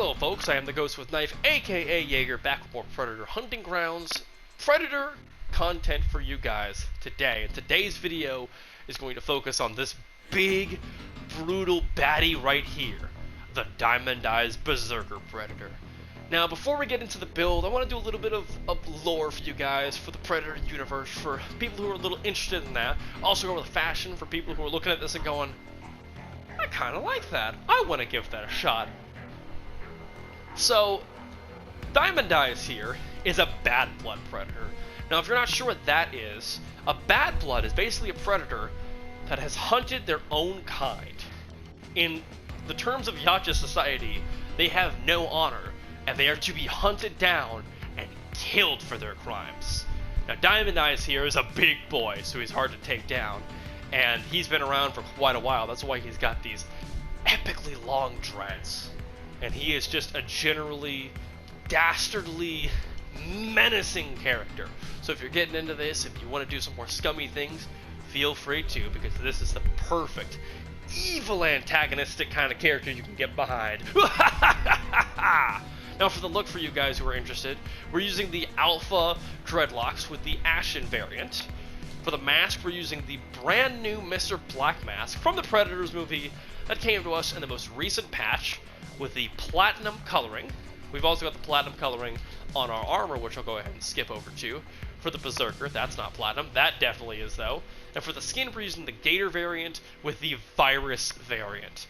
Hello folks, I am the Ghost with Knife, aka Jaeger, back with more Predator Hunting Grounds Predator content for you guys today. And today's video is going to focus on this big, brutal baddie right here, the Diamond Eyes Berserker Predator. Now, before we get into the build, I want to do a little bit of lore for you guys, for the Predator universe, for people who are a little interested in that. Also go with fashion for people who are looking at this and going, I kind of like that. I want to give that a shot. So, Diamond Eyes here is a bad blood predator. Now, if you're not sure what that is, a bad blood is basically a predator that has hunted their own kind. In the terms of Yacha society, they have no honor, and they are to be hunted down and killed for their crimes. Now, Diamond Eyes here is a big boy, so he's hard to take down, and he's been around for quite a while. That's why he's got these epically long dreads. And he is just a generally dastardly, menacing character. So if you're getting into this, if you want to do some more scummy things, feel free to, because this is the perfect, evil antagonistic kind of character you can get behind. Now for the look for you guys who are interested, we're using the Alpha Dreadlocks with the Ashen variant. For the mask, we're using the brand new Mr. Black mask from the Predators movie that came to us in the most recent patch, with the platinum coloring. We've also got the platinum coloring on our armor, which I'll go ahead and skip over to. For the Berserker, that's not platinum. That definitely is, though. And for the skin, we're using the Gator variant with the Virus variant.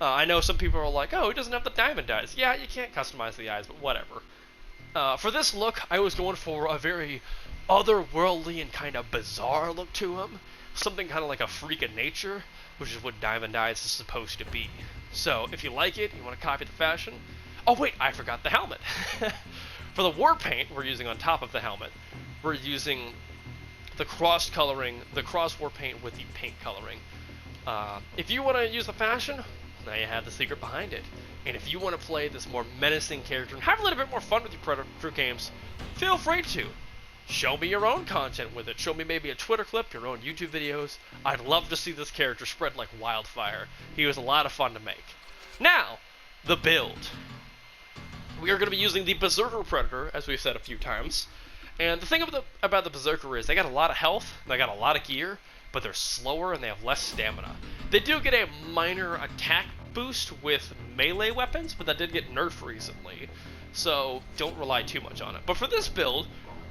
I know some people are like, oh, he doesn't have the diamond eyes. Yeah, you can't customize the eyes, but whatever. For this look, I was going for a very otherworldly and kind of bizarre look to him. Something kind of like a freak of nature, which is what Diamond Eyes is supposed to be. So, if you like it, you want to copy the fashion. Oh wait, I forgot the helmet. For the war paint we're using on top of the helmet, we're using the cross coloring, the cross war paint with the paint coloring. If you want to use the fashion, now you have the secret behind it. And if you want to play this more menacing character and have a little bit more fun with your Predator games, feel free to. Show me your own content with it. Show me maybe a Twitter clip, your own YouTube videos. I'd love to see this character spread like wildfire. He was a lot of fun to make. Now, the build. We are going to be using the Berserker Predator, as we've said a few times. And the thing about the Berserker is they got a lot of health, they got a lot of gear, but they're slower and they have less stamina. They do get a minor attack boost with melee weapons, but that did get nerfed recently. So, don't rely too much on it. But for this build,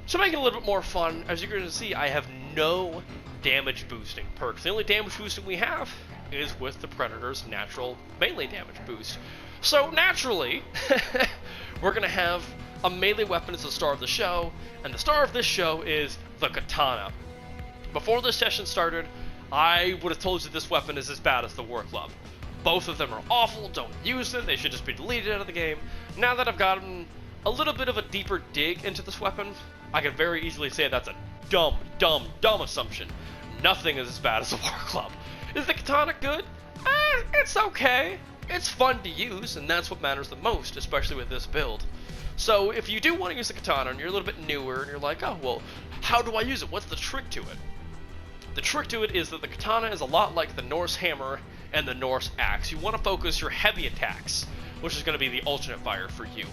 to make it a little bit more fun, as you're going to see, I have no damage boosting perks. The only damage boosting we have is with the Predator's natural melee damage boost. So naturally, we're going to have a melee weapon as the star of the show, and the star of this show is the Katana. Before this session started, I would have told you this weapon is as bad as the War Club. Both of them are awful, don't use them, they should just be deleted out of the game. Now that I've gotten a little bit of a deeper dig into this weapon, I can very easily say that's a dumb assumption. Nothing is as bad as the War Club. Is the Katana good? It's okay. It's fun to use, and that's what matters the most, especially with this build. So if you do want to use the Katana, and you're a little bit newer, and you're like, oh, well, how do I use it? What's the trick to it? The trick to it is that the Katana is a lot like the Norse hammer and the Norse axe. You want to focus your heavy attacks, which is going to be the alternate fire for you,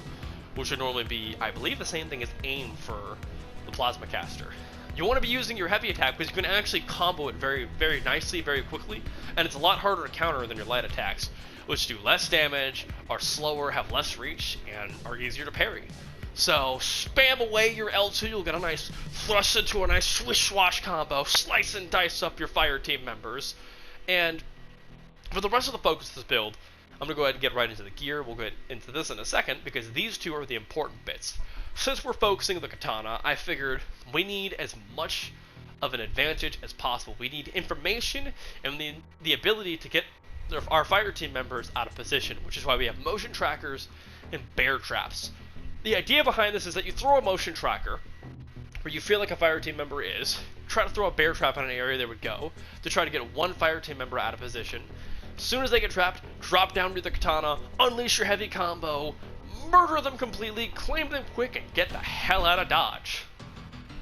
which would normally be, I believe, the same thing as aim for the plasma caster. You want to be using your heavy attack because you can actually combo it very, very nicely, very quickly, and it's a lot harder to counter than your light attacks, which do less damage, are slower, have less reach, and are easier to parry. So spam away your L2, you'll get a nice thrust into a nice swish-swash combo, slice and dice up your fire team members. And for the rest of the focus of this build, I'm going to go ahead and get right into the gear. We'll get into this in a second, because these two are the important bits. Since we're focusing the Katana, I figured we need as much of an advantage as possible. We need information and the ability to get our fire team members out of position, which is why we have motion trackers and bear traps. The idea behind this is that you throw a motion tracker where you feel like a fire team member is, try to throw a bear trap in an area they would go, to try to get one fire team member out of position. As soon as they get trapped, drop down to the Katana, unleash your heavy combo, murder them completely, claim them quick, and get the hell out of Dodge.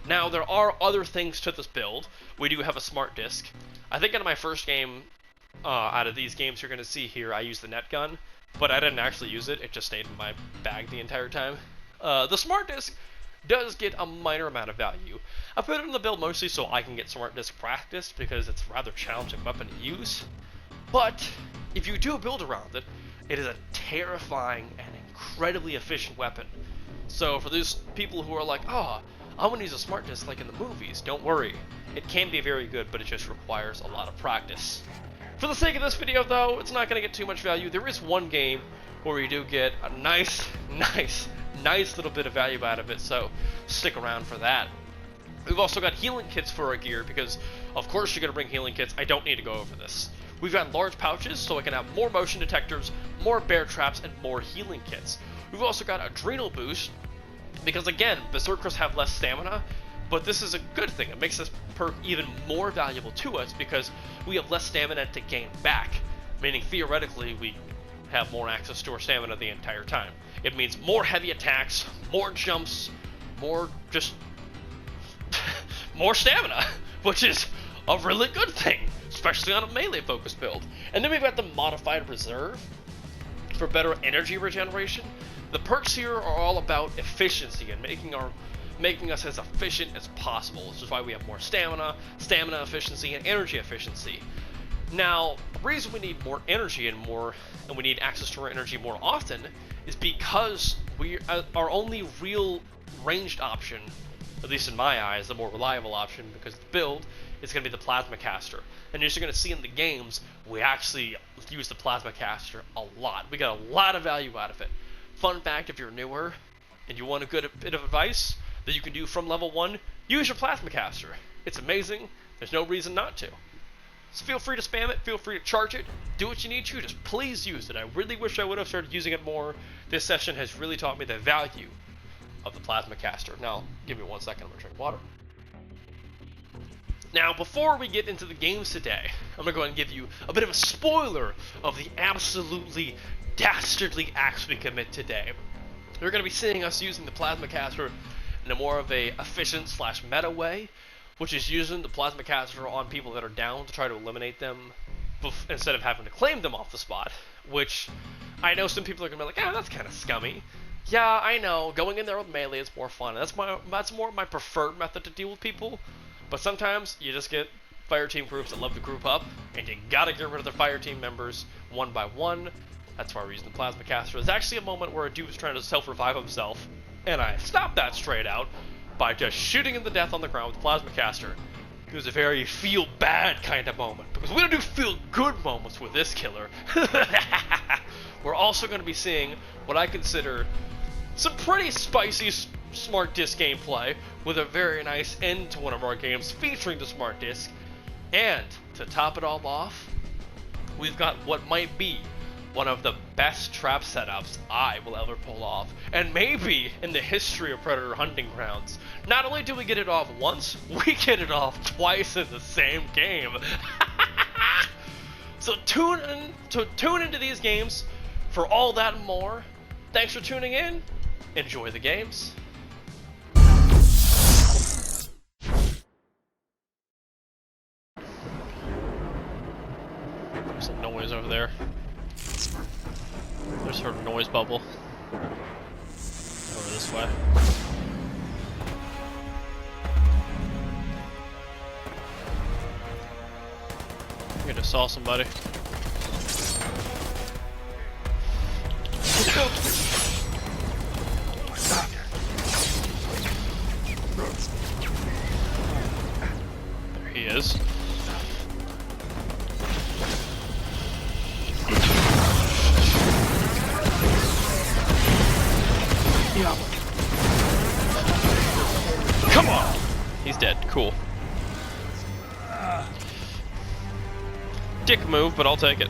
Now, there are other things to this build. We do have a smart disc. I think in my first game, out of these games you're going to see here, I use the net gun. but I didn't actually use it. It just stayed in my bag the entire time. The Smart Disc does get a minor amount of value. I put it in the build mostly so I can get Smart Disc practice because it's a rather challenging weapon to use. But if you do build around it, it is a terrifying and incredibly efficient weapon. So for those people who are like, oh, I want to use a Smart Disc like in the movies, don't worry. It can be very good, but it just requires a lot of practice. For the sake of this video though, it's not going to get too much value. There is one game where you do get a nice little bit of value out of it, so stick around for that. We've also got healing kits for our gear because, of course, you're going to bring healing kits. I don't need to go over this. We've got large pouches, so I can have more motion detectors, more bear traps, and more healing kits. We've also got adrenal boost because, again, Berserkers have less stamina, but this is a good thing. It makes this perk even more valuable to us because we have less stamina to gain back, meaning theoretically we have more access to our stamina the entire time. It means more heavy attacks, more jumps, more more stamina, which is a really good thing, especially on a melee focused build. And then we've got the modified reserve for better energy regeneration. The perks here are all about efficiency and making us as efficient as possible. This is why we have more stamina efficiency, and energy efficiency. Now, the reason we need more energy and we need access to our energy more often is because our only real ranged option, at least in my eyes, the more reliable option, because the build is going to be the plasma caster. And as you're going to see in the games, we actually use the plasma caster a lot. We got a lot of value out of it. Fun fact, if you're newer and you want a good bit of advice that you can do from level 1, use your plasma caster. It's amazing. There's no reason not to. So feel free to spam it, feel free to charge it, do what you need to, just please use it. I really wish I would have started using it more. This session has really taught me the value of the plasma caster. Now, give me 1 second, I'm gonna drink water. Now, before we get into the games today, I'm gonna go ahead and give you a bit of a spoiler of the absolutely dastardly acts we commit today. You're gonna be seeing us using the plasma caster in a more of a efficient / meta way, which is using the plasma caster on people that are down to try to eliminate them instead of having to claim them off the spot, which I know some people are going to be like, that's kind of scummy. Yeah, I know, going in there with melee is more fun. That's more my preferred method to deal with people, but sometimes you just get fire team groups that love to group up, and you gotta get rid of their fire team members one by one. That's why we're using the plasma caster. There's actually a moment where a dude was trying to self-revive himself, and I stopped that straight out by just shooting him to death on the ground with the plasma caster. It was a very feel-bad kind of moment, because we don't do feel-good moments with this killer. We're also going to be seeing what I consider some pretty spicy Smart Disc gameplay, with a very nice end to one of our games featuring the Smart Disc. And to top it all off, we've got what might be one of the best trap setups I will ever pull off, and maybe in the history of Predator hunting grounds. Not only do we get it off once, we get it off twice in the same game. So tune into these games for all that and more. Thanks for tuning in. Enjoy the games. There's some noise over there. There's her noise bubble. Over this way. I just saw somebody. There he is. Come on! He's dead. Cool. Dick move, but I'll take it.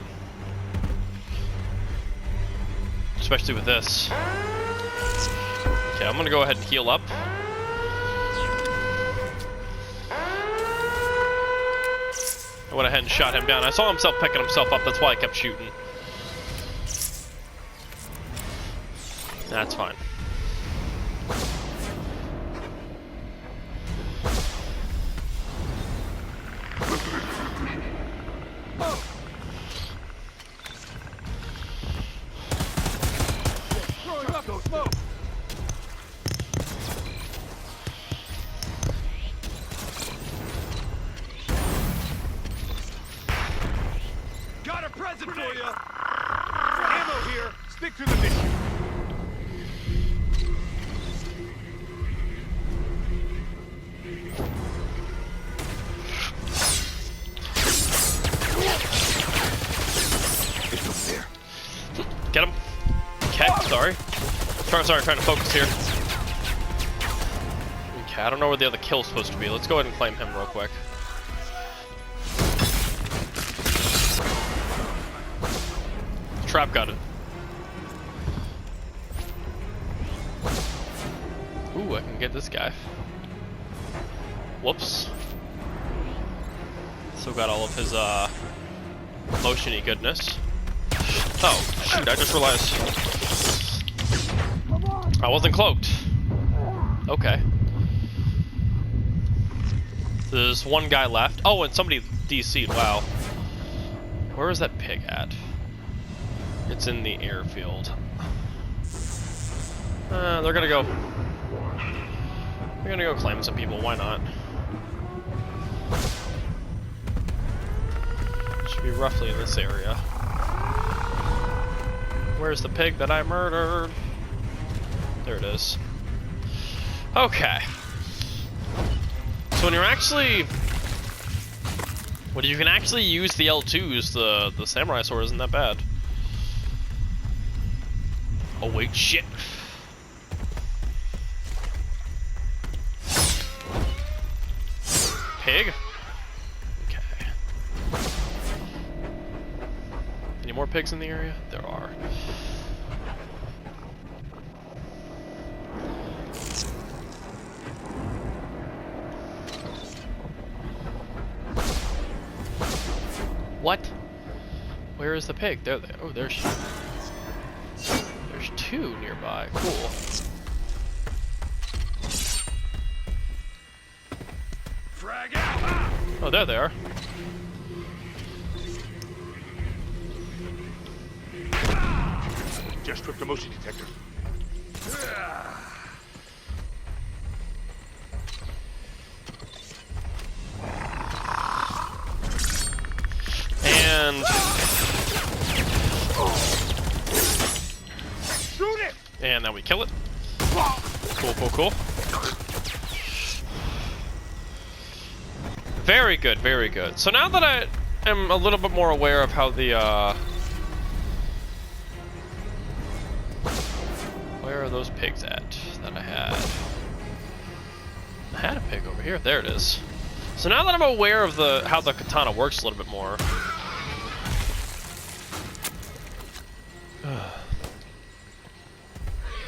Especially with this. Okay, I'm gonna go ahead and heal up. I went ahead and shot him down. I saw himself picking himself up, that's why I kept shooting. That's fine. Sorry, trying to focus here. Okay, I don't know where the other kill's supposed to be. Let's go ahead and claim him real quick. Trap got it. Ooh, I can get this guy. Whoops. Still got all of his motion-y goodness. Oh, shoot, I just realized I wasn't cloaked. Okay. There's one guy left. Oh, and somebody DC'd, wow. Where is that pig at? It's in the airfield. They're gonna go claim some people, why not? Should be roughly in this area. Where's the pig that I murdered? There it is. Okay. So when you can actually use the L2s, the samurai sword isn't that bad. Oh wait, shit. Pig? Okay. Any more pigs in the area? There are. What? Where is the pig? There. Oh, there's two nearby. Cool. Frag out. Oh, there they are. Just tripped a motion detector. And Shoot it! And now we kill it. Cool. Very good, very good. So now that I am a little bit more aware of how the where are those pigs at that I had? I had a pig over here. There it is. So now that I'm aware of how the katana works a little bit more.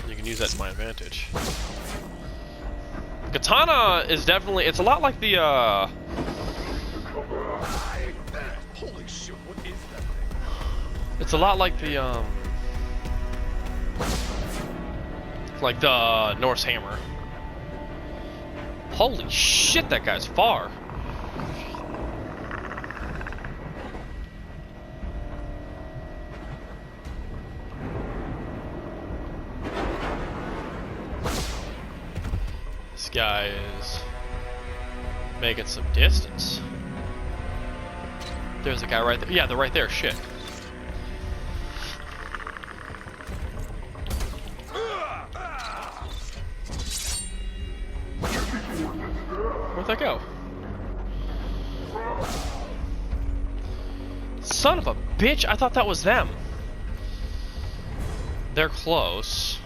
You can use that to my advantage. Katana is definitely, it's a lot like the Holy shit, what is that thing? it's a lot like the Norse hammer. Holy shit, that guy's far. This guy is making some distance. There's a guy right there. Yeah, they're right there. Shit. Where'd that go? Son of a bitch! I thought that was them. They're close.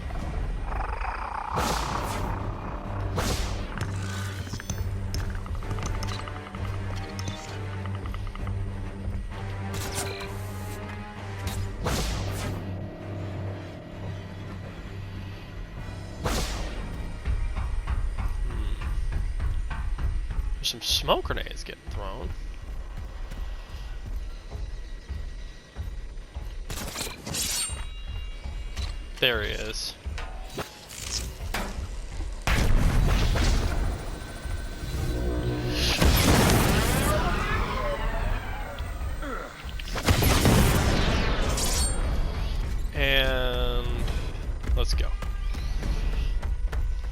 Some smoke grenades getting thrown. There he is. And let's go.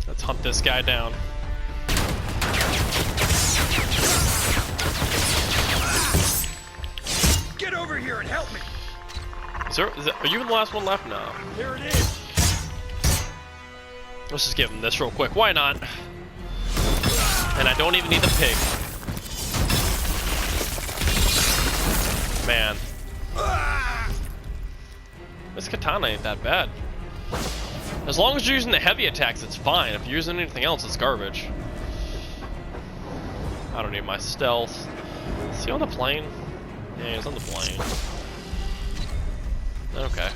Let's hunt this guy down. Get over here and help me! Are you the last one left? No. Here it is! Let's just give him this real quick. Why not? And I don't even need the pig. Man. This katana ain't that bad. As long as you're using the heavy attacks, it's fine. If you're using anything else, it's garbage. I don't need my stealth. Is he on the plane? Yeah, he's on the plane. Okay.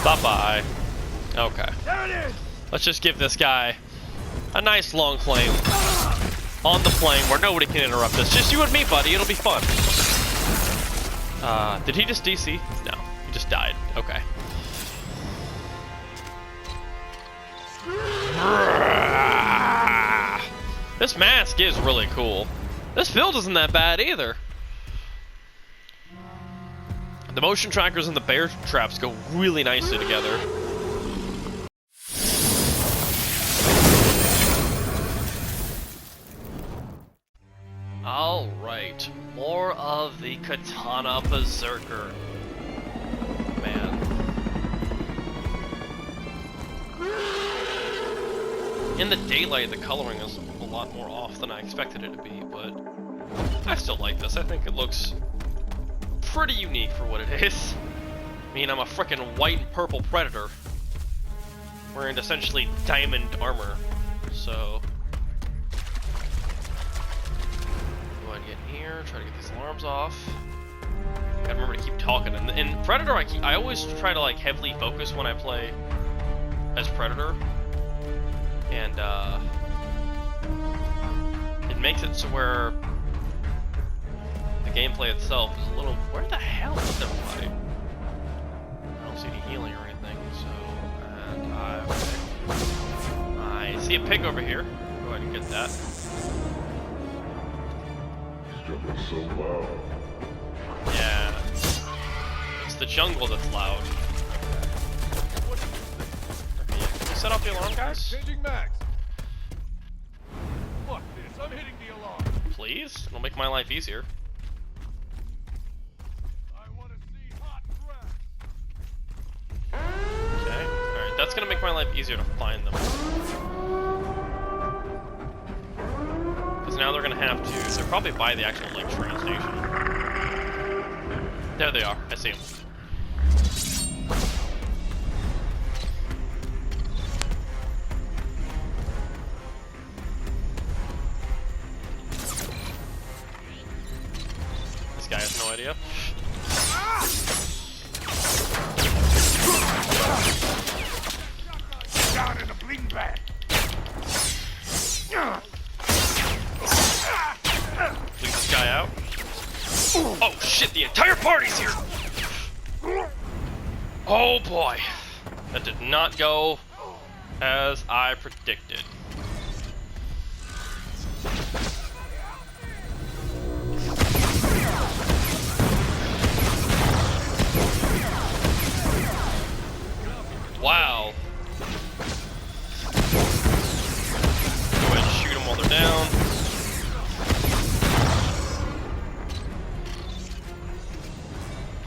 Bye-bye. Okay. There it is. Let's just give this guy a nice long flame on the plane where nobody can interrupt us. Just you and me, buddy. It'll be fun. Did he just DC? No. He just died. Okay. This mask is really cool. This build isn't that bad either. The motion trackers and the bear traps go really nicely together. Alright, more of the Katana Berserker. Man. In the daylight, the coloring is a lot more off than I expected it to be, but I still like this. I think it looks pretty unique for what it is. I mean, I'm a frickin' white and purple predator wearing essentially diamond armor, so go ahead and get in here, try to get these alarms off. Gotta remember to keep talking. And in Predator, I always try to like heavily focus when I play as Predator, and it makes it so where the gameplay itself is a little... Where the hell is everybody? I don't see any healing or anything, so... And I see a pig over here. Go ahead and get that. So loud. Yeah. It's the jungle that's loud. Okay, yeah. Can we set off the alarm, guys? Changing max. Fuck this. I'm hitting the alarm. Please? It'll make my life easier. Okay, alright, that's gonna make my life easier to find them. Because now they're gonna have to, they're probably by the actual, like, train station. There they are, I see them. This guy has no idea. Down in the bleeding bag. Leave this guy out. Oh shit, the entire party's here! Oh boy. That did not go as I predicted. Wow. Go ahead and shoot them while they're down.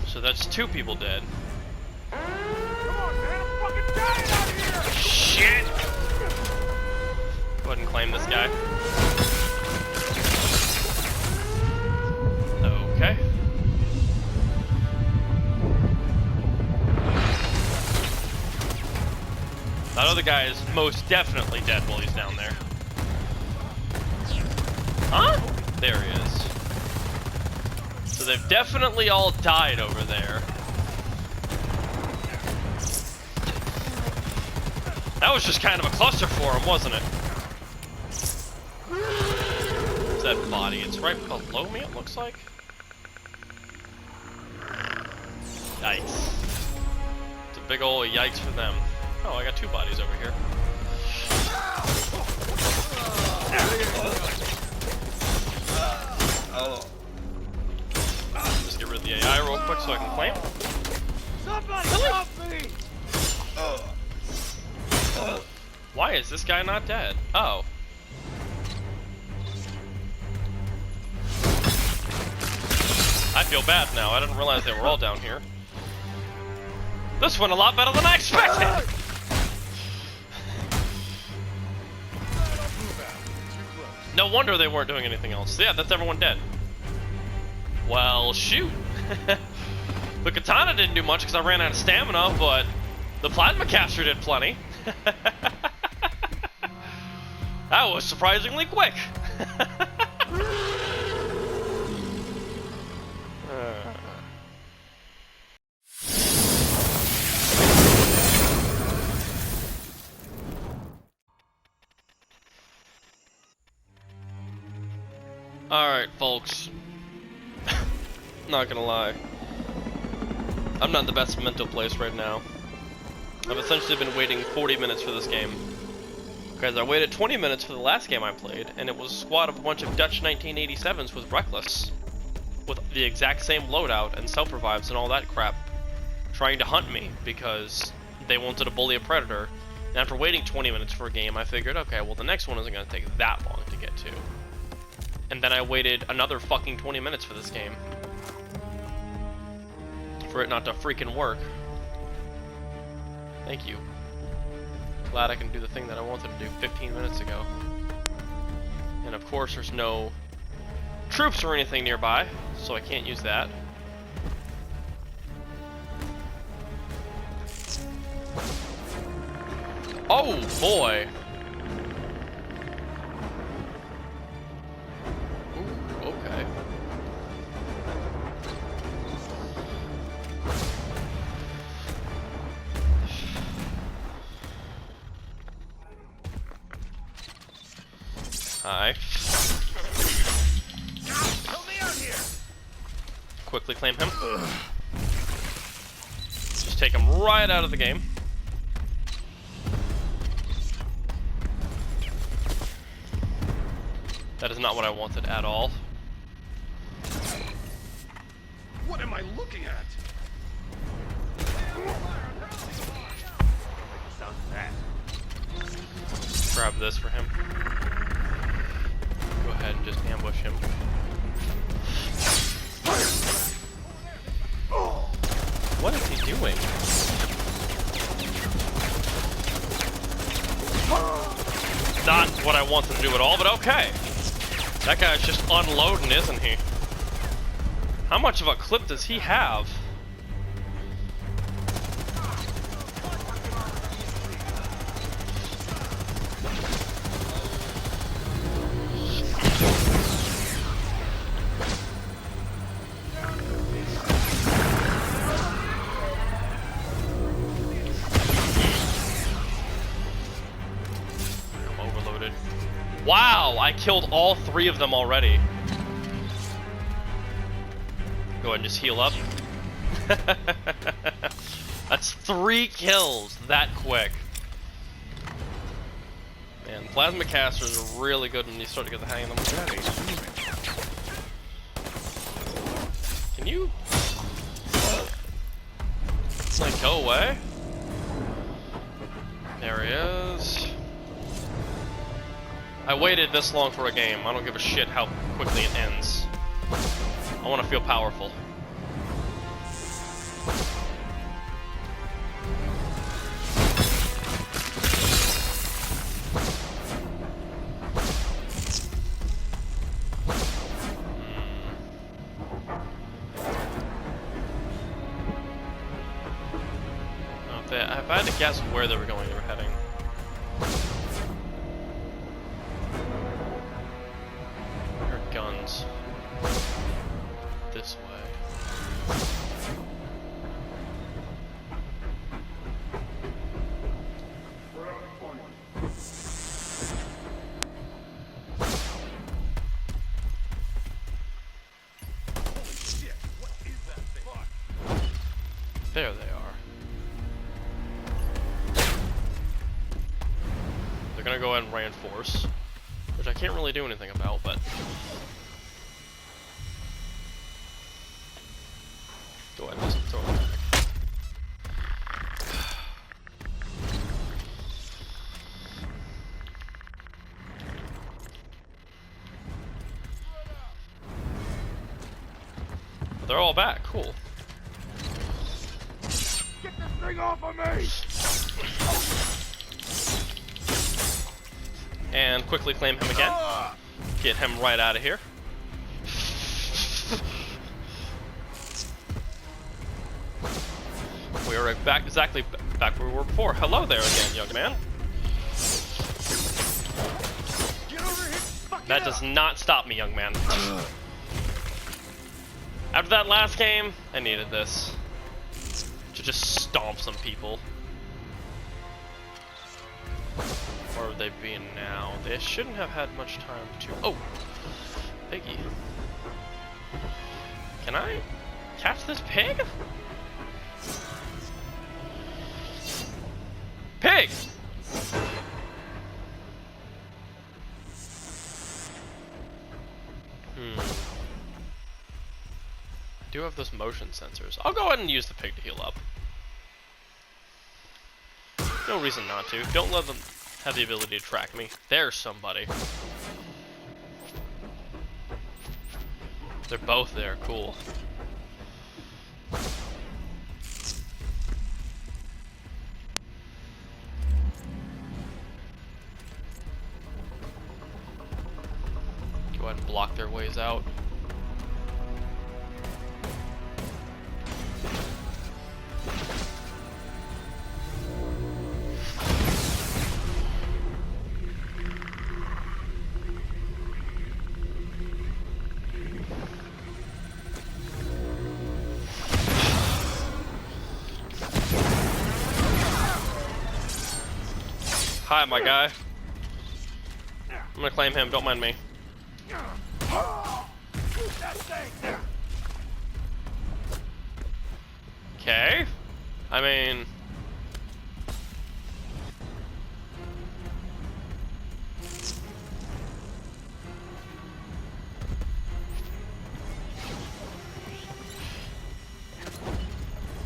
So that's 2 people dead. Come on, man. I'm fucking dying out here. Shit! Go ahead and claim this guy. Okay. That other guy is most definitely dead while he's down there. Huh? There he is. So they've definitely all died over there. That was just kind of a cluster for him, wasn't it? What's that body? It's right below me, it looks like. Yikes. It's a big ol' yikes for them. Oh, I got 2 bodies over here. Just get rid of the AI real quick so I can claim. Somebody help me! Why is this guy not dead? Oh. I feel bad now. I didn't realize they were all down here. This went a lot better than I expected! No wonder they weren't doing anything else. Yeah, that's everyone dead. Well, shoot. The katana didn't do much because I ran out of stamina, but the plasma caster did plenty. That was surprisingly quick. Alright, folks. Not gonna lie. I'm not in the best mental place right now. I've essentially been waiting 40 minutes for this game. Because I waited 20 minutes for the last game I played, and it was a squad of a bunch of Dutch 1987s with Reckless. With the exact same loadout and self-revives and all that crap. Trying to hunt me, because they wanted to bully a predator. And after waiting 20 minutes for a game, I figured, okay, well the next one isn't going to take that long to get to. And then I waited another fucking 20 minutes for this game. For it not to freaking work. Thank you. Glad I can do the thing that I wanted to do 15 minutes ago. And of course there's no troops or anything nearby, so I can't use that. Oh boy! Ooh, okay. Hi. Help me out here. Quickly claim him. Just take him right out of the game. That is not what I wanted at all. What am I looking at? Sounds bad. Grab this for him. Go ahead and just ambush him. What is he doing? Not what I wanted to do at all, but okay. That guy's just unloading, isn't he? How much of a clip does he have? I'm overloaded. Wow, I killed all 3 of them already. Go ahead and just heal up. That's 3 kills that quick. Man, plasma casters are really good when you start to get the hang of them. Can you like go away? There he is. I waited this long for a game. I don't give a shit how quickly it ends. I want to feel powerful. If I had to guess where they were going, they were heading. I heard guns. This way. There they are. They're gonna go ahead and reinforce, which I can't really do anything about, but go ahead and just throw it back. they're all back. Cool. Get this thing off of me! And quickly claim him again. Get him right out of here. We are back exactly back where we were before. Hello there again, young man. Get over here! Fuck That does not stop me, young man. After that last game, I needed this. To just stomp some people. Where would they be now? They shouldn't have had much time to... Oh! Piggy. Can I catch this pig? Pig! I do have those motion sensors. I'll go ahead and use the pig to heal up. No reason not to. Don't let them have the ability to track me. There's somebody. They're both there. Cool. Go ahead and block their ways out. Hi, my guy. I'm gonna claim him, don't mind me. Okay. I mean...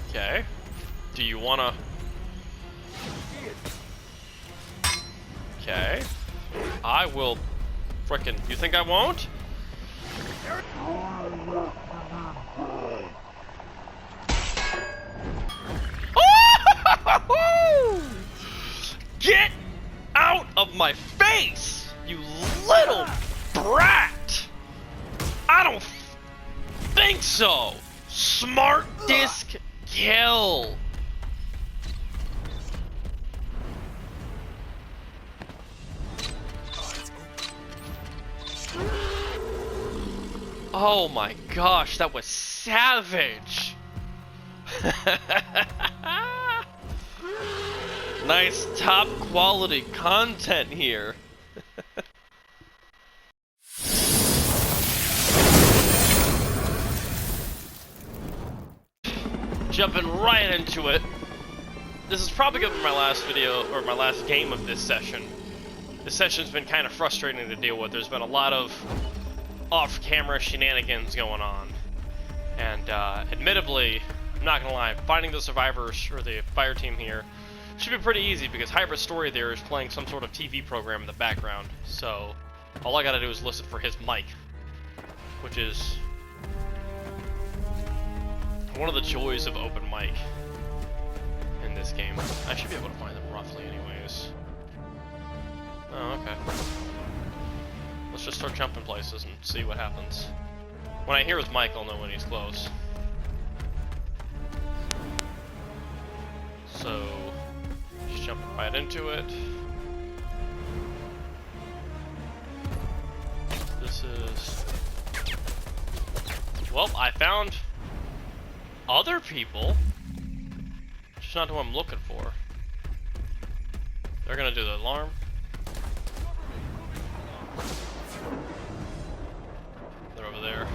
Okay. Do you wanna... Okay. I will frickin'. You think I won't? Get out of my face, you little brat! I don't think so. Smart disc kill. Oh my gosh, that was savage! Nice top quality content here. Jumping right into it. This is probably gonna be my last video, or my last game of this session. This session's been kind of frustrating to deal with. There's been a lot of off-camera shenanigans going on. And admittedly, I'm not gonna lie, finding the survivors, or the fire team here, should be pretty easy because Hybrid Story there is playing some sort of TV program in the background. So, all I gotta do is listen for his mic, which is one of the joys of open mic in this game. I should be able to find them roughly anyways. Oh, okay. Let's just start jumping places and see what happens. When I hear his mic, I'll know when he's close. So, just jumping right into it. This is... Well, I found other people. Just not who I'm looking for. They're gonna do the alarm. They're over there.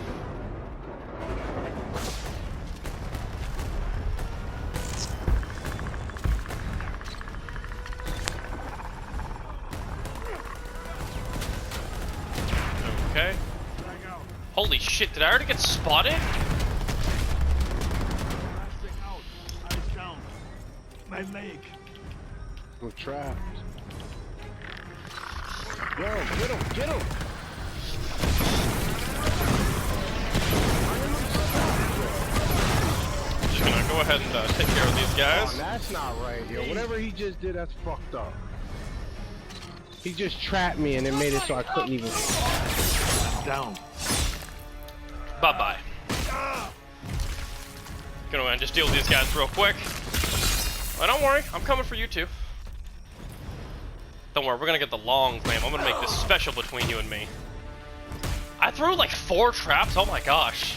Okay. Holy shit, did I already get spotted? My leg. We're trapped. Yo, get him, get him! go ahead and take care of these guys. Oh, that's not right, yo. Whatever he just did, that's fucked up. He just trapped me and it made it so I couldn't even... Down. Bye-bye. Gonna go ahead and just deal with these guys real quick. Well, don't worry, I'm coming for you too. Don't worry, we're gonna get the long flame. I'm gonna make this special between you and me. I threw like 4 traps, oh my gosh.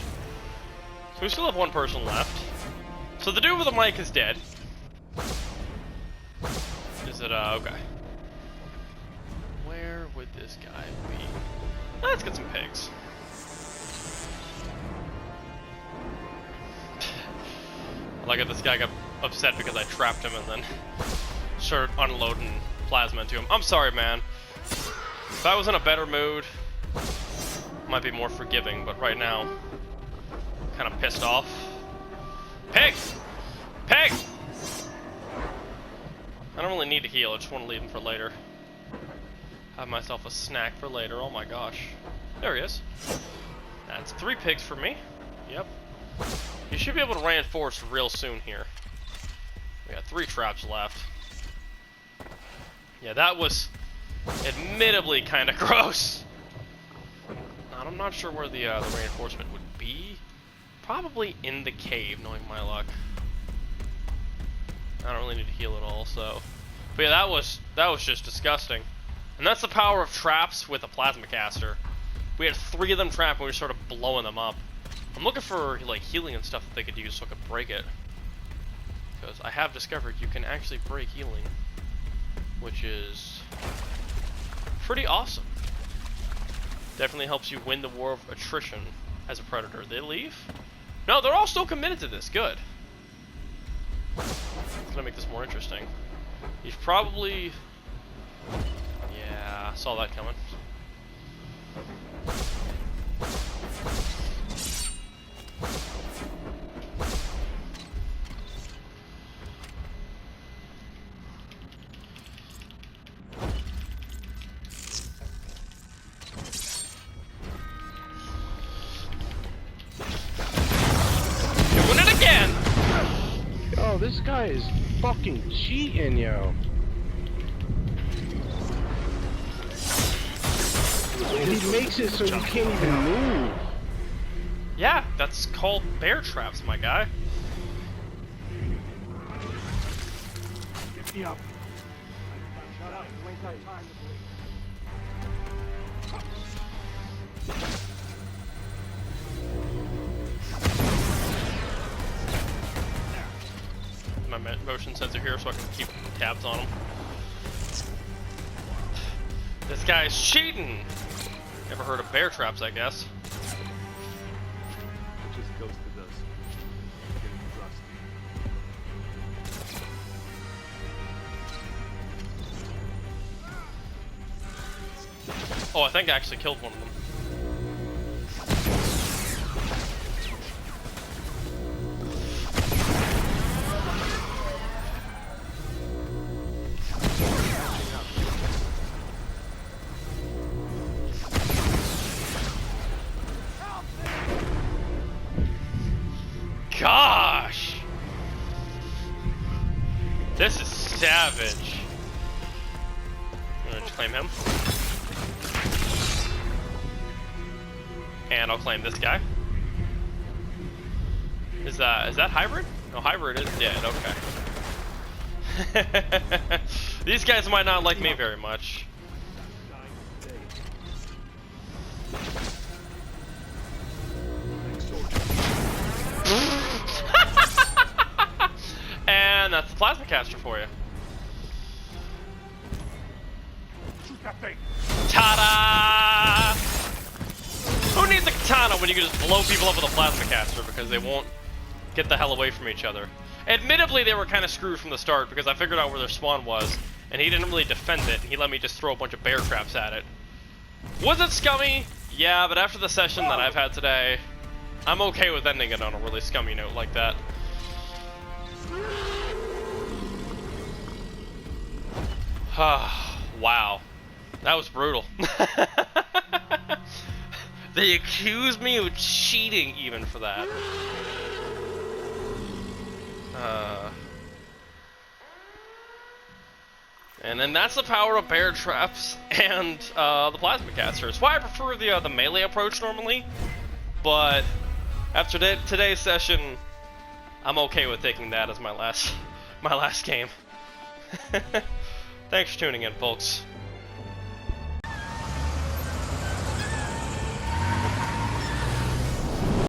So we still have 1 person left. So the dude with the mic is dead. Is it, okay. Where would this guy be? Let's get some pigs. I like it, this guy got upset because I trapped him and then started unloading plasma into him. I'm sorry, man. If I was in a better mood, I might be more forgiving, but right now, kind of pissed off. Pig! Pig! I don't really need to heal, I just want to leave him for later. Have myself a snack for later, oh my gosh. There he is. That's 3 pigs for me. Yep. You should be able to reinforce real soon here. We got 3 traps left. Yeah, that was admittedly kind of gross. I'm not sure where the reinforcement would be. Probably in the cave, knowing my luck. I don't really need to heal at all, so. But yeah, that was just disgusting. And that's the power of traps with a plasma caster. We had 3 of them trapped and we were sort of blowing them up. I'm looking for like healing and stuff that they could use so I could break it. Because I have discovered you can actually break healing, which is pretty awesome. Definitely helps you win the war of attrition as a predator. They leave? No, they're all still committed to this. Good. It's gonna make this more interesting. He's probably... Yeah, saw that coming. Doing it again! Yo, this guy is fucking cheating, yo. And he makes it so you can't even move. Yeah, that's called bear traps, my guy. Get me up. Shut up. You ain't got time to My motion sensor here so I can keep tabs on him. This guy's cheating! Never heard of bear traps, I guess. It just goes to this. Getting rusty. Oh, I think I actually killed one of them. Gosh! This is savage. I'm gonna just claim him. And I'll claim this guy. Is that hybrid? No, hybrid is dead, okay. These guys might not like me very much. And that's the plasma caster for you. Shoot that thing. Ta-da! Who needs a katana when you can just blow people up with a plasma caster because they won't get the hell away from each other? Admittedly, they were kind of screwed from the start because I figured out where their spawn was, and he didn't really defend it, and he let me just throw a bunch of bear traps at it. Was it scummy? Yeah, but after the session that I've had today, I'm okay with ending it on a really scummy note like that. Wow. That was brutal. They accused me of cheating even for that. And then that's the power of bear traps and the plasma caster. It's why I prefer the melee approach normally, but after today's session, I'm okay with taking that as my last game. Thanks for tuning in, folks.